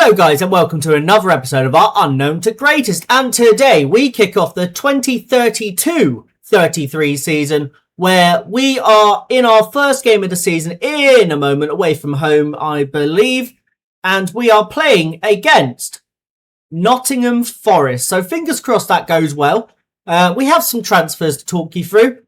Hello guys and welcome to another episode of our Unknown to Greatest, and today we kick off the 2032-33 season where we are in our first game of the season in a moment, away from home I believe, and we are playing against Nottingham Forest. So fingers crossed that goes well. We have some transfers to talk you through.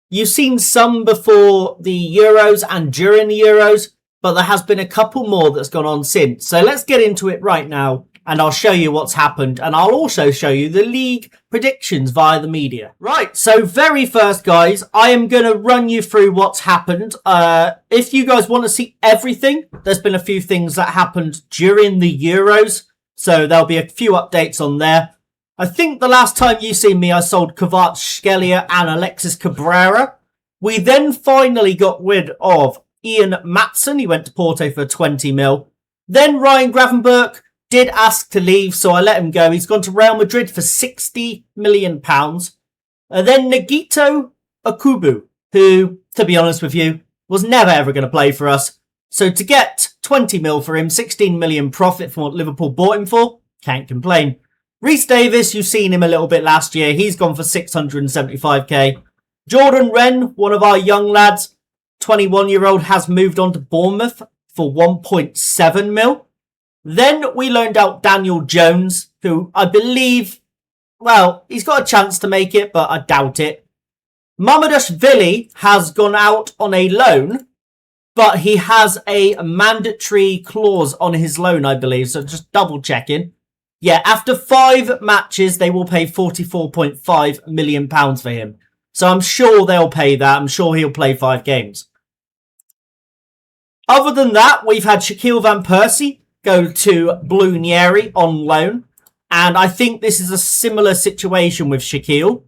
You've seen some before the Euros and during the Euros, but there has been a couple more that's gone on since. So let's get into it right now and I'll show you what's happened, and I'll also show you the league predictions via the media. Right, so very first guys, I am going to run you through what's happened. If you guys want to see everything, there's been a few things that happened during the Euros, so there'll be a few updates on there. I think the last time you seen me, I sold Kvaratskhelia and Alexis Cabrera. We then finally got rid of Ian Matson. He went to Porto for 20 mil. Then Ryan Gravenberch did ask to leave, so I let him go. He's gone to Real Madrid for £60 million. And then Nagito Okubu, who, to be honest with you, was never ever going to play for us. So to get 20 mil for him, 16 million profit from what Liverpool bought him for, can't complain. Reece Davis, you've seen him a little bit last year. He's gone for 675k. Jordan Wren, one of our young lads, 21-year-old, has moved on to Bournemouth for 1.7 mil. Then we loaned out Daniel Jones, who I believe, well, he's got a chance to make it, but I doubt it. Mamardashvili has gone out on a loan, but he has a mandatory clause on his loan, I believe, so just double checking. Yeah, after 5 matches, they will pay £44.5 million for him. So I'm sure they'll pay that. I'm sure he'll play 5 games. Other than that, we've had Shaquille Van Persie go to Blunieri on loan. And I think this is a similar situation with Shaquille.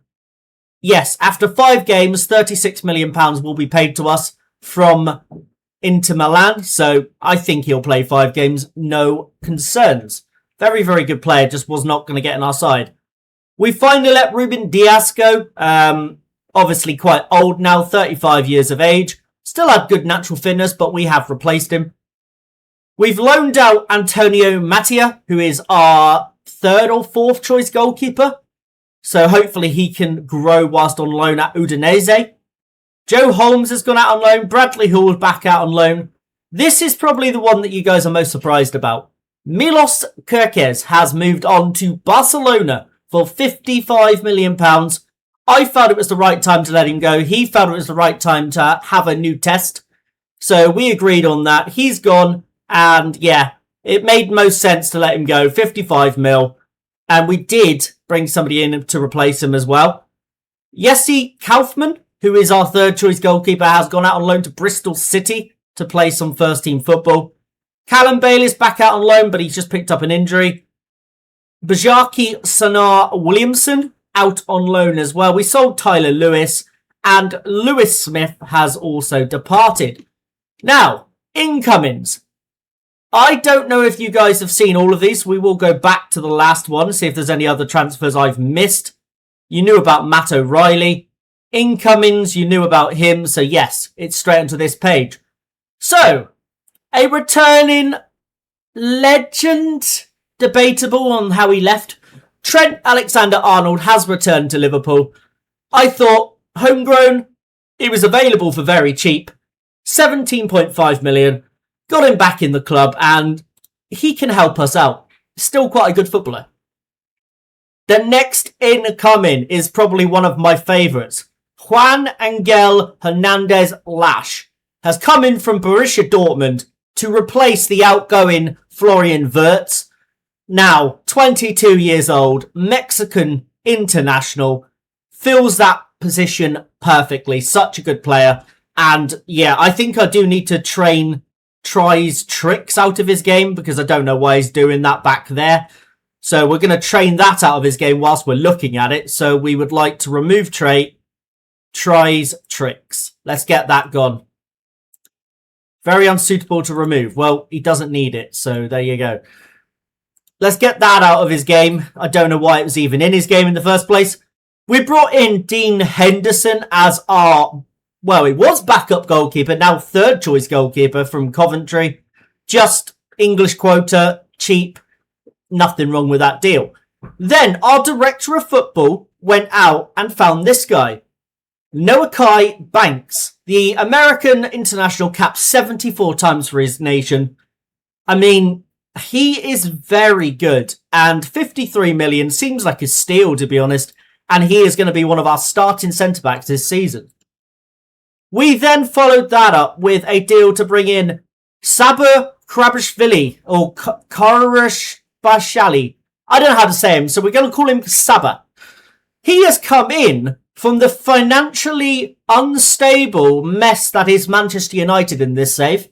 Yes, after 5 games, £36 million will be paid to us from Inter Milan. So I think he'll play 5 games. No concerns. Very, very good player. Just was not going to get on our side. We finally let Ruben Dias go. Obviously quite old now, 35 years of age. Still had good natural fitness, but we have replaced him. We've loaned out Antonio Mattia, who is our 3rd or 4th choice goalkeeper. So hopefully he can grow whilst on loan at Udinese. Joe Holmes has gone out on loan. Bradley Hall back out on loan. This is probably the one that you guys are most surprised about. Milos Kerkez has moved on to Barcelona for £55 million. I felt it was the right time to let him go. He felt it was the right time to have a new test. So we agreed on that. He's gone. And yeah, it made most sense to let him go. 55 mil. And we did bring somebody in to replace him as well. Jesse Kaufman, who is our 3rd choice goalkeeper, has gone out on loan to Bristol City to play some first team football. Callum Bailey's back out on loan, but he's just picked up an injury. Bajaki Sanar Williamson out on loan as well. We sold Tyler Lewis, and Lewis Smith has also departed. Now, incomings. I don't know if you guys have seen all of these. We will go back to the last one, see if there's any other transfers I've missed. You knew about Matt O'Reilly. Incomings, you knew about him. So yes, it's straight onto this page. So, a returning legend, debatable on how he left. Trent Alexander-Arnold has returned to Liverpool. I thought, homegrown, he was available for very cheap. 17.5 million. Got him back in the club and he can help us out. Still quite a good footballer. The next incoming is probably one of my favourites. Juan Angel Hernandez Lash has come in from Borussia Dortmund to replace the outgoing Florian Wirtz. Now, 22 years old, Mexican international, fills that position perfectly. Such a good player. And yeah, I think I do need to tries tricks out of his game because I don't know why he's doing that back there. So we're going to train that out of his game whilst we're looking at it. So we would like to remove trait, tries tricks. Let's get that gone. Very unsuitable to remove. Well, he doesn't need it. So there you go. Let's get that out of his game. I don't know why it was even in his game in the first place. We brought in Dean Henderson as our, well, he was backup goalkeeper, now 3rd choice goalkeeper from Coventry. Just English quota, cheap. Nothing wrong with that deal. Then our director of football went out and found this guy. Noakai Banks, the American international, capped 74 times for his nation. I mean, he is very good, and 53 million seems like a steal, to be honest, and he is going to be one of our starting centre-backs this season. We then followed that up with a deal to bring in Sabah Karabushvili, or Karashbashali. I don't know how to say him, so we're going to call him Sabah. He has come in from the financially unstable mess that is Manchester United in this save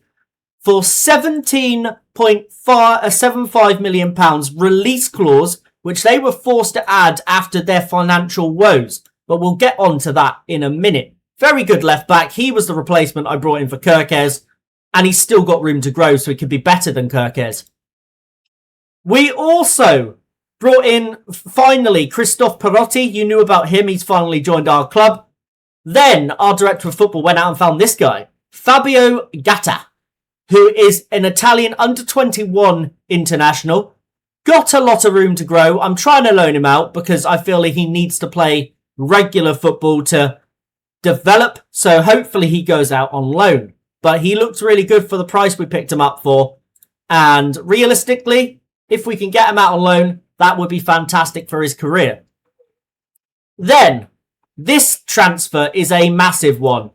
for £17.75 million release clause, which they were forced to add after their financial woes. But we'll get on to that in a minute. Very good left back. He was the replacement I brought in for Kirkes, and he's still got room to grow, so he could be better than Kirkes. We also brought in, finally, Christophe Perotti. You knew about him. He's finally joined our club. Then our director of football went out and found this guy, Fabio Gatta, who is an Italian under-21 international. Got a lot of room to grow. I'm trying to loan him out because I feel like he needs to play regular football to develop. So hopefully he goes out on loan. But he looks really good for the price we picked him up for. And realistically, if we can get him out on loan, that would be fantastic for his career. Then, this transfer is a massive one.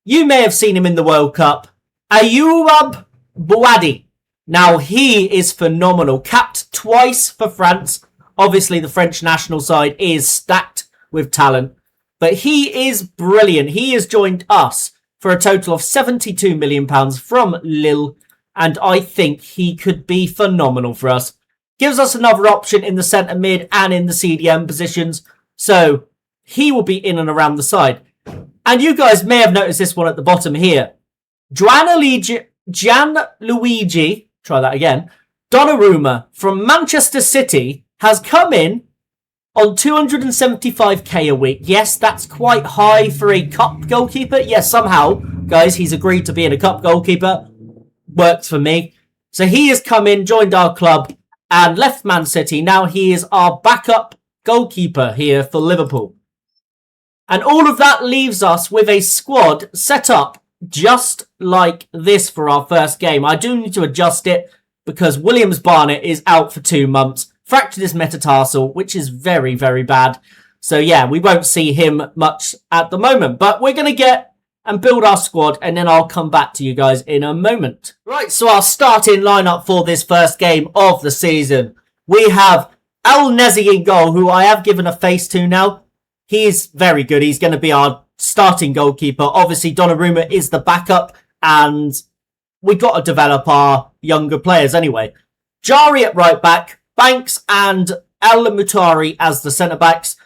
You may have seen him in the World Cup. Ayoub Bouadi. Now, he is phenomenal. Capped twice for France. Obviously, the French national side is stacked with talent. But he is brilliant. He has joined us for a total of £72 million from Lille. And I think he could be phenomenal for us. Gives us another option in the centre mid and in the CDM positions. So he will be in and around the side. And you guys may have noticed this one at the bottom here. Gianluigi, try that again, Donnarumma from Manchester City has come in on 275k a week. Yes, that's quite high for a cup goalkeeper. Yes, somehow, guys, he's agreed to being a cup goalkeeper. Works for me. So he has come in, joined our club, and left Man City. Now he is our backup goalkeeper here for Liverpool. And all of that leaves us with a squad set up just like this for our first game. I do need to adjust it because Williams Barnett is out for 2 months. Fractured his metatarsal, which is very, very bad. So yeah, we won't see him much at the moment. But we're going to get and build our squad, and then I'll come back to you guys in a moment. Right, so our starting lineup for this first game of the season. We have El Nezi in goal, who I have given a face to now. He's very good. He's going to be our starting goalkeeper. Obviously, Donnarumma is the backup, and we got to develop our younger players anyway. Jari at right back, Banks and El Mutari as the centre-backs.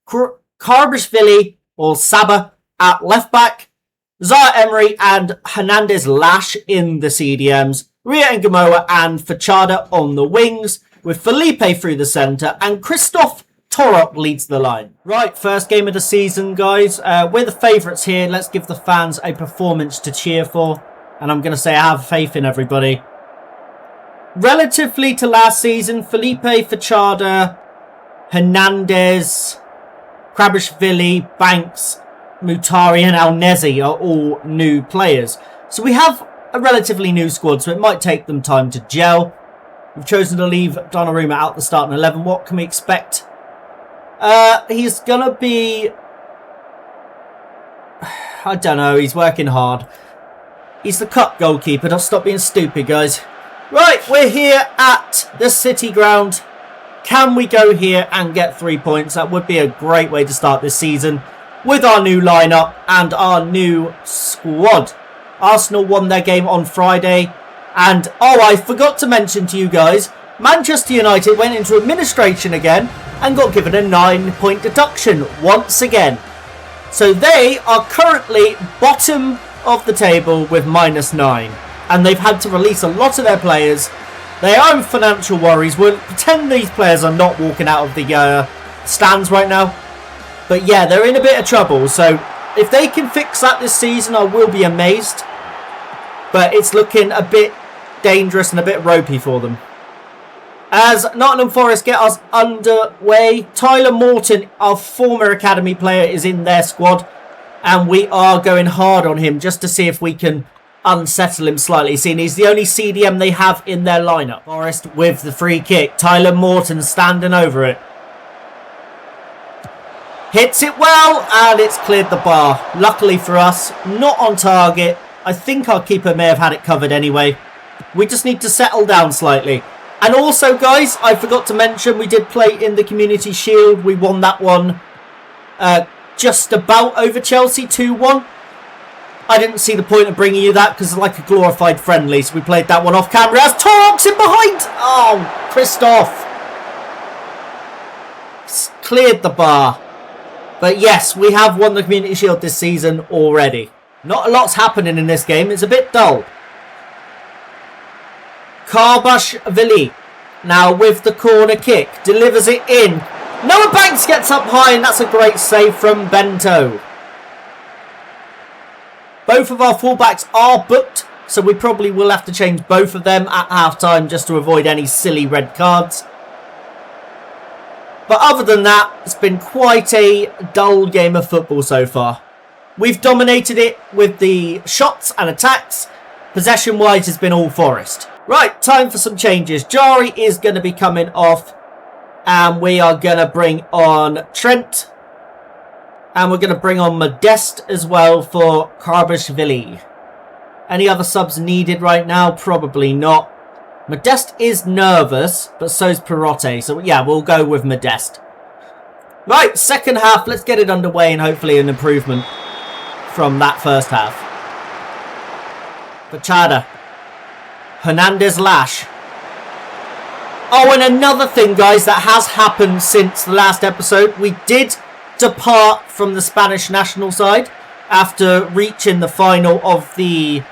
Karbashvili or Sabah at left back. Zaire Emery and Hernandez Lash in the CDMs. Ria Ngamoa and Fachada on the wings, with Felipe through the centre, and Christophe Torop leads the line. Right, first game of the season, guys. We're the favourites here. Let's give the fans a performance to cheer for. And I'm going to say I have faith in everybody. Relatively to last season, Felipe, Fachada, Hernandez, Krabashvili, Banks, Mutari and Al Nezi are all new players. So we have a relatively new squad, so it might take them time to gel. We've chosen to leave Donnarumma out the starting 11. What can we expect? He's going to be... I don't know, he's working hard. He's the cup goalkeeper. Don't stop being stupid, guys. Right, we're here at the City ground. Can we go here and get 3 points? That would be a great way to start this season with our new lineup and our new squad. Arsenal won their game on Friday. And, oh, I forgot to mention to you guys, Manchester United went into administration again and got given a 9-point deduction once again. So they are currently bottom of the table with -9. And they've had to release a lot of their players. They are in financial worries. We'll pretend these players are not walking out of the stands right now. But yeah, they're in a bit of trouble. So if they can fix that this season, I will be amazed. But it's looking a bit dangerous and a bit ropey for them. As Nottingham Forest get us underway, Tyler Morton, our former academy player, is in their squad. And we are going hard on him just to see if we can unsettle him slightly. Seeing he's the only CDM they have in their lineup. Forest with the free kick. Tyler Morton standing over it. Hits it well, and it's cleared the bar. Luckily for us, not on target. I think our keeper may have had it covered anyway. We just need to settle down slightly. And also, guys, I forgot to mention, we did play in the Community Shield. We won that one just about over Chelsea, 2-1. I didn't see the point of bringing you that because it's like a glorified friendly. So we played that one off camera. As Torx in behind. Oh, Christoph. Cleared the bar. But yes, we have won the Community Shield this season already. Not a lot's happening in this game. It's a bit dull. Karbashvili now with the corner kick. Delivers it in. Noah Banks gets up high, and that's a great save from Bento. Both of our fullbacks are booked, so we probably will have to change both of them at half-time just to avoid any silly red cards. But other than that, it's been quite a dull game of football so far. We've dominated it with the shots and attacks. Possession-wise, it's been all Forest. Right, time for some changes. Jari is going to be coming off. And we are going to bring on Trent. And we're going to bring on Modeste as well for Karbashvili. Any other subs needed right now? Probably not. Modeste is nervous, but so's Perotte. So yeah, we'll go with Modeste. Right, second half. Let's get it underway and hopefully an improvement from that first half. Pachada. Hernandez Lash. Oh, and another thing, guys, that has happened since the last episode. We did depart from the Spanish national side after reaching the final of the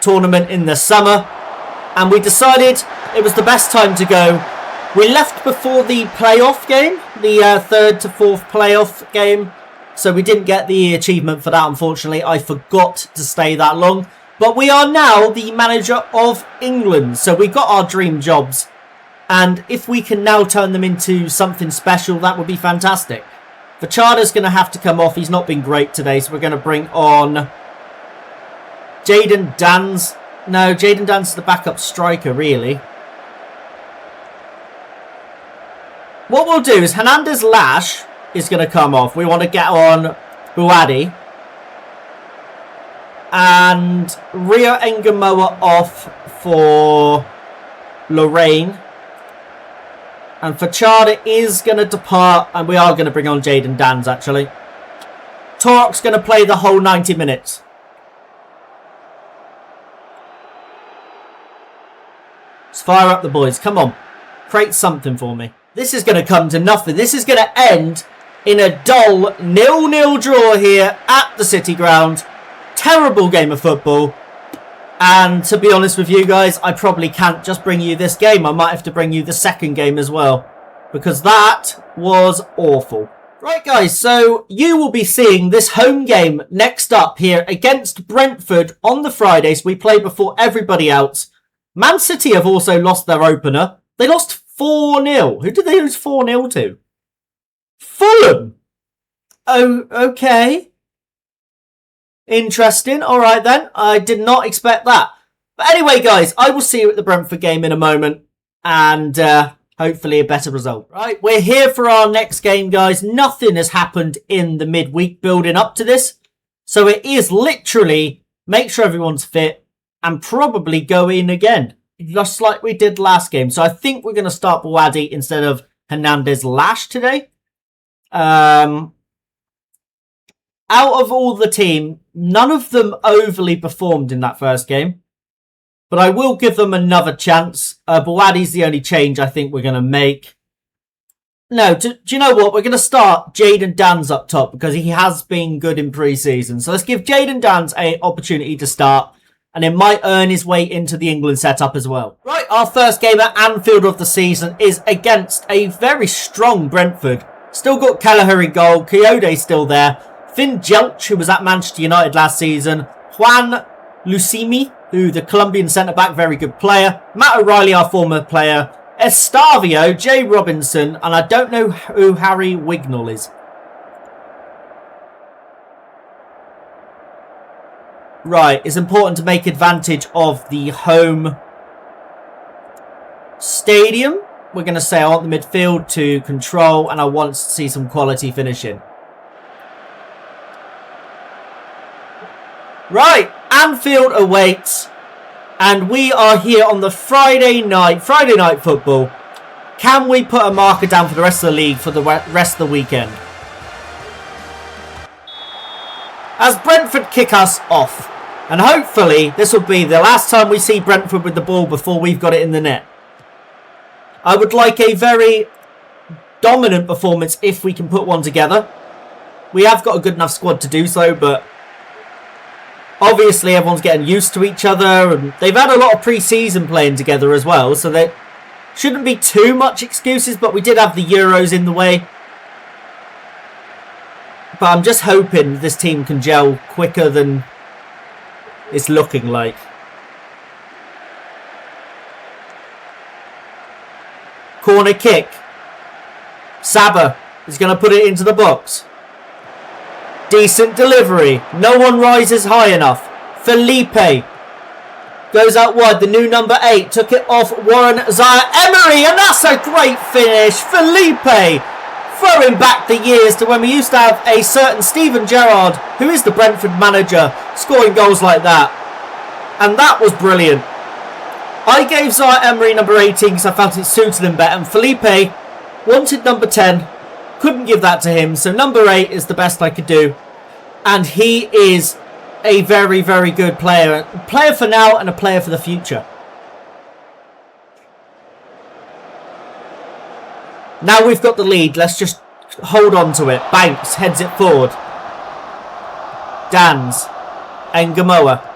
tournament in the summer. And we decided it was the best time to go. We left before the playoff game, the third to fourth playoff game. So we didn't get the achievement for that, unfortunately. I forgot to stay that long. But we are now the manager of England. So we got our dream jobs. And if we can now turn them into something special, that would be fantastic. Vachada's going to have to come off. He's not been great today. So we're going to bring on Jaden Dans. No, Jaden Dans is the backup striker, really. What we'll do is Hernandez Lash is going to come off. We want to get on Buadi. And Rio Engamoa off for Lorraine. And Fachada is going to depart. And we are going to bring on Jaden Dans, actually. Torok's going to play the whole 90 minutes. Let's fire up the boys. Come on. Create something for me. This is going to come to nothing. This is going to end in a dull 0-0 draw here at the City Ground. Terrible game of football. And to be honest with you guys, I probably can't just bring you this game. I might have to bring you the second game as well. Because that was awful. Right guys, so you will be seeing this home game next up here against Brentford on the Fridays. We play before everybody else. Man City have also lost their opener. They lost 4-0. Who did they lose 4-0 to? Fulham. Oh, okay. Interesting. All right then. I did not expect that. But anyway, guys, I will see you at the Brentford game in a moment. And hopefully a better result. Right, we're here for our next game, guys. Nothing has happened in the midweek building up to this. So it is literally make sure everyone's fit and probably go in again. Just like we did last game. So I think we're going to start Buadi instead of Hernandez Lash today. Out of all the team, none of them overly performed in that first game. But I will give them another chance. Buadi's the only change I think we're going to make. No, do you know what? We're going to start Jaden Dans up top because he has been good in pre-season. So let's give Jaden Dans an opportunity to start. And it might earn his way into the England setup as well. Right, our first game at Anfield of the season is against a very strong Brentford. Still got Kelleher in goal. Kyode's still there. Finn Jelch, who was at Manchester United last season. Juan Lucimi, who the Colombian centre-back, very good player. Matt O'Reilly, our former player. Estavio, Jay Robinson, and I don't know who Harry Wignall is. Right, it's important to make advantage of the home stadium. We're going to say I want the midfield to control, and I want to see some quality finishing. Right, Anfield awaits, and we are here on the Friday night football. Can we put a marker down for the rest of the league for the rest of the weekend? As Brentford kick us off, and hopefully this will be the last time we see Brentford with the ball before we've got it in the net. I would like a very dominant performance if we can put one together. We have got a good enough squad to do so, but obviously everyone's getting used to each other, and they've had a lot of pre-season playing together as well, so there shouldn't be too much excuses, but we did have the Euros in the way. But I'm just hoping this team can gel quicker than it's looking like. Corner kick. Saba is going to put it into the box. Decent delivery. No one rises high enough. Felipe goes out wide. The new number 8 took it off Warren Zaire-Emery, and that's a great finish. Felipe throwing back the years to when we used to have a certain Steven Gerrard, who is the Brentford manager, scoring goals like that. And that was brilliant. I gave Zaire-Emery number 18 because I felt it suited him better, and Felipe wanted number 10. Couldn't give that to him, so number 8 is the best I could do. And he is a very, very good player. A player for now and a player for the future. Now we've got the lead, let's just hold on to it. Banks heads it forward. Dans. Engamoa.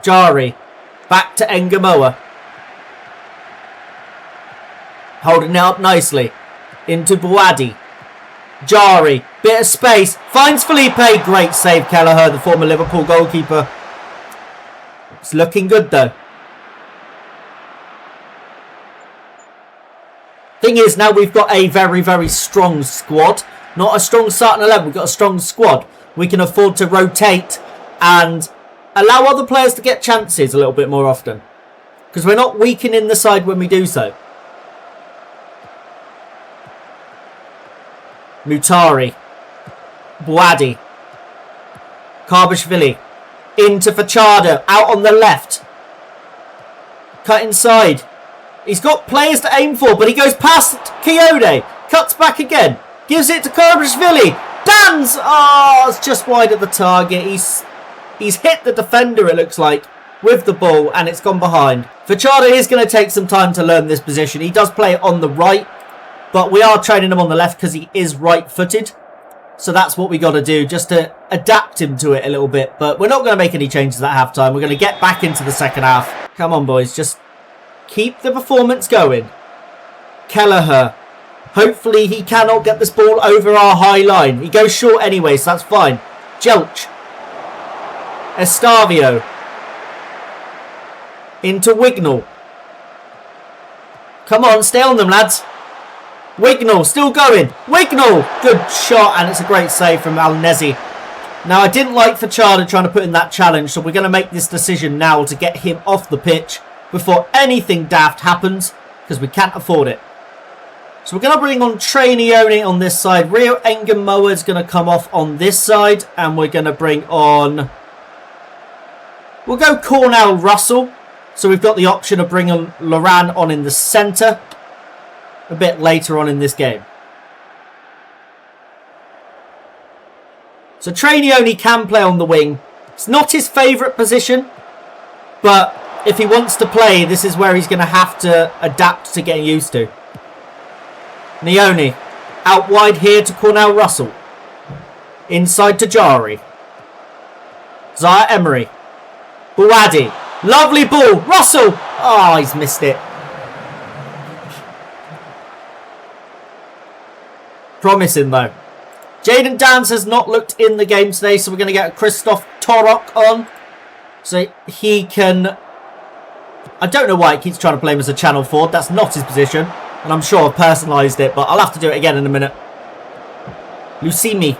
Jari. Back to Engamoa. Holding it up nicely. Into Buadi. Jari. Bit of space. Finds Felipe. Great save, Kelleher, the former Liverpool goalkeeper. It's looking good though. Thing is, now we've got a very, very strong squad. Not a strong starting 11. We've got a strong squad. We can afford to rotate and allow other players to get chances a little bit more often. Because we're not weakening the side when we do so. Mutari. Buadi. Karbashvili. Into Fachada. Out on the left. Cut inside. He's got players to aim for, but he goes past Kiyode. Cuts back again. Gives it to Karbashvili. Dans! Oh, it's just wide of the target. He's hit the defender, it looks like, with the ball, and it's gone behind. Fachada is going to take some time to learn this position. He does play it on the right, but we are training him on the left because he is right-footed. So that's what we got to do, just to adapt him to it a little bit. But we're not going to make any changes at half-time. We're going to get back into the second half. Come on, boys. Just keep the performance going. Kelleher. Hopefully he cannot get this ball over our high line. He goes short anyway, so that's fine. Jelch. Estavio. Into Wignall. Come on, stay on them, lads. Wignall, still going. Wignall! Good shot, and it's a great save from Al-Nezi. Now, I didn't like Fachada trying to put in that challenge, so we're going to make this decision now to get him off the pitch before anything daft happens, because we can't afford it. So we're going to bring on Trainioni on this side. Rio Engamoa is going to come off on this side, and we're going to bring on... We'll go Cornell Russell. So we've got the option of bringing Loran on in the centre a bit later on in this game. So Trainioni can play on the wing. It's not his favourite position, but if he wants to play, this is where he's going to have to adapt to getting used to. Nioni out wide here to Cornell Russell. Inside to Jari. Zaire-Emery. Buadi. Lovely ball. Russell. Oh, he's missed it. Promising though. Jaden Dance has not looked in the game today, so we're going to get Christoph Torok on. So he can I don't know why it keeps trying to play him as a channel forward. That's not his position. And I'm sure I've personalised it, but I'll have to do it again in a minute. Lucimi.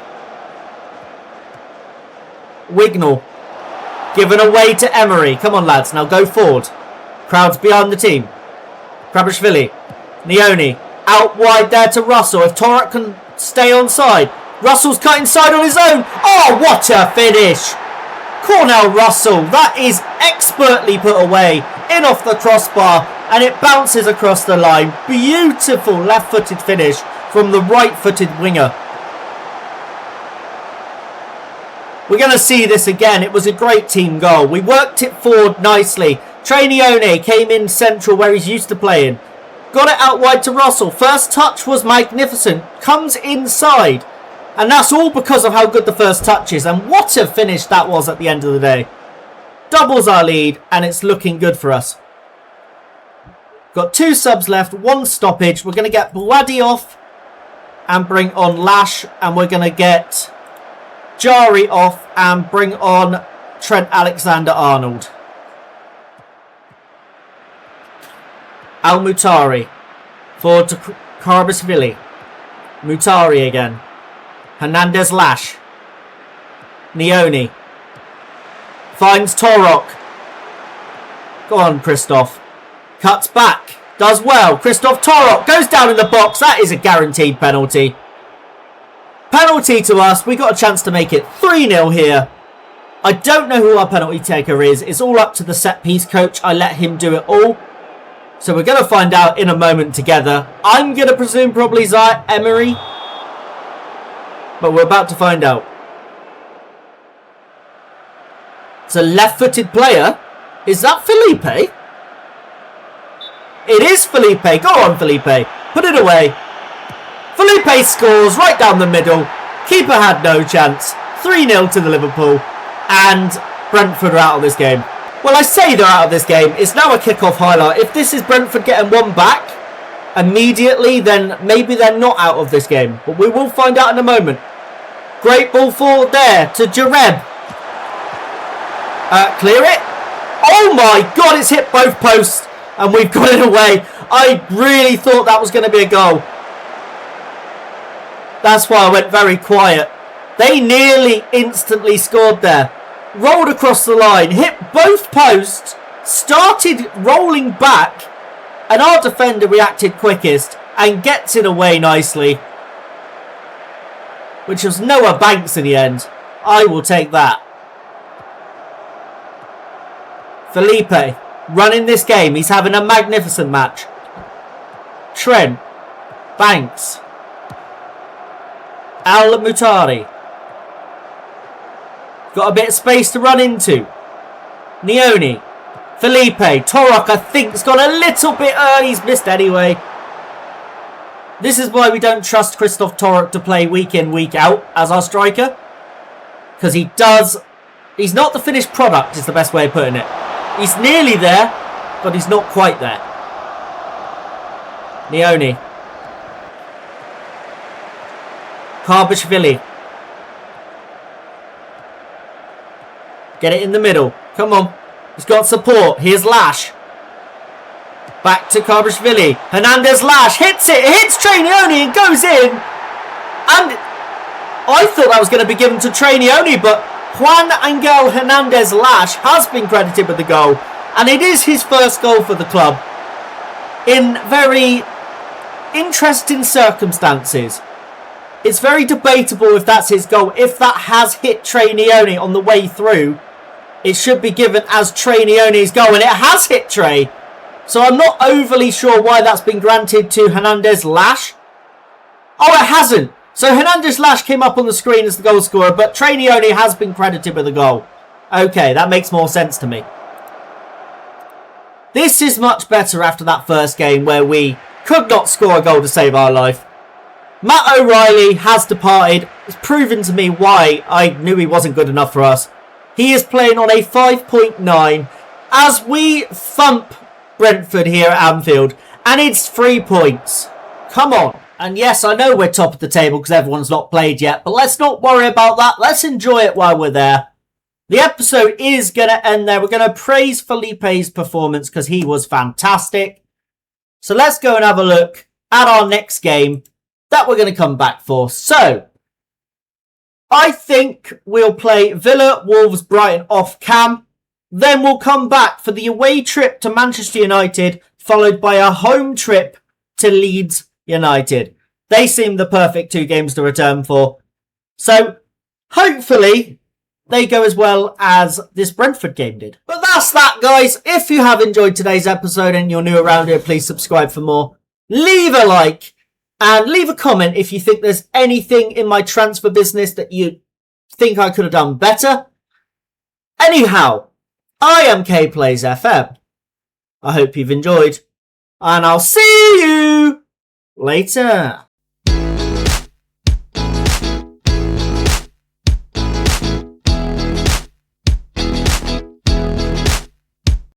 Wignall. Given away to Emery. Come on, lads. Now go forward. Crowds behind the team. Krabashvili. Nioni. Out wide there to Russell. If Torak can stay on side. Russell's cut inside on his own. Oh, what a finish. Cornell Russell. That is expertly put away. In off the crossbar. And it bounces across the line. Beautiful left-footed finish from the right-footed winger. We're going to see this again. It was a great team goal. We worked it forward nicely. Trainione came in central where he's used to playing. Got it out wide to Russell. First touch was magnificent. Comes inside. And that's all because of how good the first touch is. And what a finish that was at the end of the day. Doubles our lead and it's looking good for us. Got 2 subs left, 1 stoppage. We're going to get Bloody off and bring on Lash. And we're going to get Jari off and bring on Trent Alexander-Arnold. Al-Mutari. Forward to Karbasvili. Mutari again. Hernandez Lash. Nioni. Finds Torok. Go on, Christoph. Cuts back. Does well. Christoph Torok goes down in the box. That is a guaranteed penalty. Penalty to us. We got a chance to make it 3-0 here. I don't know who our penalty taker is. It's all up to the set piece coach. I let him do it all. So we're going to find out in a moment together. I'm going to presume probably Zai Emery. But we're about to find out. It's a left-footed player. Is that Felipe? It is Felipe. Go on, Felipe. Put it away. Felipe scores right down the middle. Keeper had no chance. 3-0 to the Liverpool. And Brentford are out of this game. Well, I say they're out of this game. It's now a kick-off highlight. If this is Brentford getting one back immediately, then maybe they're not out of this game. But we will find out in a moment. Great ball forward there to Jareb. Clear it. Oh my God, it's hit both posts. And we've got it away. I really thought that was going to be a goal. That's why I went very quiet. They nearly instantly scored there. Rolled across the line. Hit both posts. Started rolling back. And our defender reacted quickest. And gets it away nicely. Which was Noah Banks in the end. I will take that. Felipe. Running this game. He's having a magnificent match. Trent. Banks. Al-Mutari. Got a bit of space to run into. Nioni. Felipe. Torok, I think, has gone a little bit early. He's missed anyway. This is why we don't trust Christoph Torok to play week in, week out as our striker. Because he does... He's not the finished product, is the best way of putting it. He's nearly there, but he's not quite there. Nioni. Karbashvili. Get it in the middle. Come on. He's got support. Here's Lash. Back to Karbashvili. Hernandez Lash hits it. It hits Trainioni and goes in. And I thought that was going to be given to Trainioni, but Juan Angel Hernandez Lash has been credited with the goal. And it is his first goal for the club. In very interesting circumstances. It's very debatable if that's his goal. If that has hit Trainioni on the way through, it should be given as Trainioni's goal. And it has hit Trey. So I'm not overly sure why that's been granted to Hernandez Lash. Oh, it hasn't. So Hernandez Lash came up on the screen as the goal scorer, but Trainioni has been credited with the goal. Okay, that makes more sense to me. This is much better after that first game where we could not score a goal to save our life. Matt O'Reilly has departed. It's proven to me why I knew he wasn't good enough for us. He is playing on a 5.9 as we thump Brentford here at Anfield. And it's 3 points. Come on. And yes, I know we're top of the table because everyone's not played yet. But let's not worry about that. Let's enjoy it while we're there. The episode is going to end there. We're going to praise Felipe's performance because he was fantastic. So let's go and have a look at our next game that we're going to come back for. So, I think we'll play Villa, Wolves, Brighton off cam. Then we'll come back for the away trip to Manchester United, followed by a home trip to Leeds United. They seem the perfect 2 games to return for. So, hopefully, they go as well as this Brentford game did. But that's that, guys. If you have enjoyed today's episode and you're new around here, please subscribe for more. Leave a like and leave a comment if you think there's anything in my transfer business that you think I could have done better. Anyhow, I am K-PlaysFM. I hope you've enjoyed, and I'll see you later.